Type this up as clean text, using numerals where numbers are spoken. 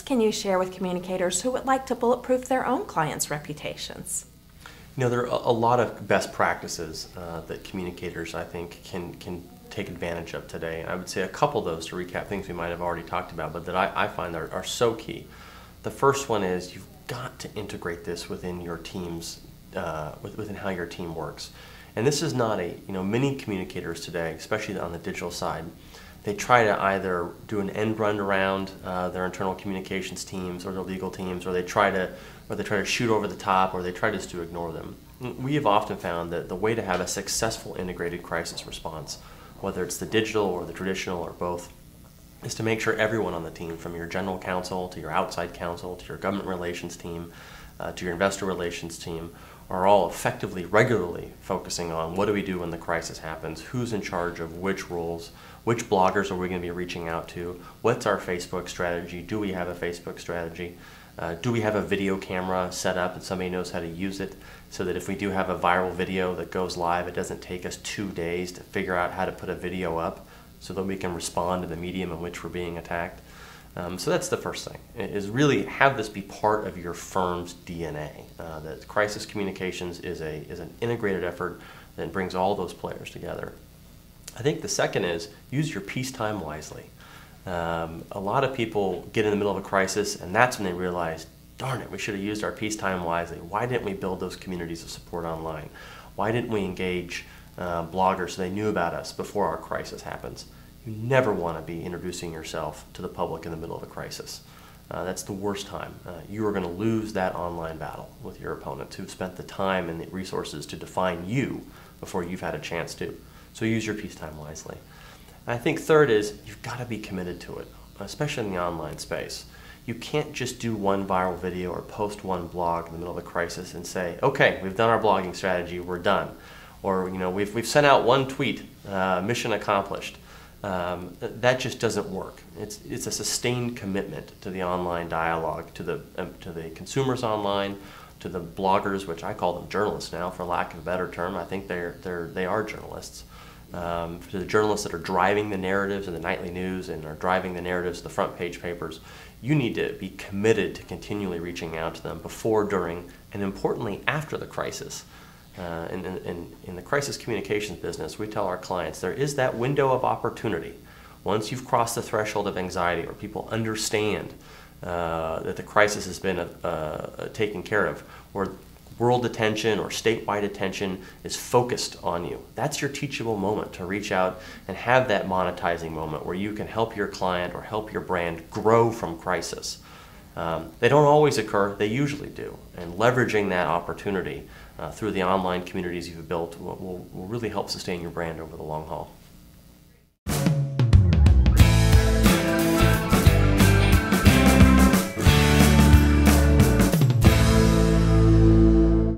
can you share with communicators who would like to bulletproof their own clients' reputations? You know, there are a lot of best practices that communicators, I think, can take advantage of today. And I would say a couple of those, to recap things we might have already talked about, but that I find are so key. The first one is you've got to integrate this within your teams, within how your team works. And this is not many communicators today, especially on the digital side, they try to either do an end run around their internal communications teams or their legal teams, or they try to shoot over the top, or they try just to ignore them. We have often found that the way to have a successful integrated crisis response, whether it's the digital or the traditional or both, is to make sure everyone on the team, from your general counsel to your outside counsel to your government relations team to your investor relations team, are all effectively, regularly focusing on what do we do when the crisis happens, who's in charge of which roles, which bloggers are we going to be reaching out to, what's our Facebook strategy, do we have a Facebook strategy, do we have a video camera set up and somebody knows how to use it so that if we do have a viral video that goes live, it doesn't take us 2 days to figure out how to put a video up so that we can respond to the medium in which we're being attacked. So that's the first thing, is really have this be part of your firm's DNA. That crisis communications is an integrated effort that brings all those players together. I think the second is use your peacetime wisely. A lot of people get in the middle of a crisis and that's when they realize, darn it, we should have used our peacetime wisely. Why didn't we build those communities of support online? Why didn't we engage bloggers so they knew about us before our crisis happens? You never want to be introducing yourself to the public in the middle of a crisis. That's the worst time. You are going to lose that online battle with your opponents who've spent the time and the resources to define you before you've had a chance to. So use your peacetime wisely. And I think third is you've got to be committed to it, especially in the online space. You can't just do one viral video or post one blog in the middle of a crisis and say, okay, we've done our blogging strategy, we're done. Or we've sent out one tweet, mission accomplished. That just doesn't work. It's a sustained commitment to the online dialogue, to the consumers online, to the bloggers, which I call them journalists now, for lack of a better term. I think they are journalists. To the journalists that are driving the narratives in the nightly news and are driving the narratives of the front page papers, you need to be committed to continually reaching out to them before, during, and importantly after the crisis. In the crisis communications business, we tell our clients there is that window of opportunity. Once you've crossed the threshold of anxiety, or people understand that the crisis has been taken care of, or world attention or statewide attention is focused on you, that's your teachable moment to reach out and have that monetizing moment where you can help your client or help your brand grow from crisis. They don't always occur, they usually do, and leveraging that opportunity through the online communities you've built will really help sustain your brand over the long haul.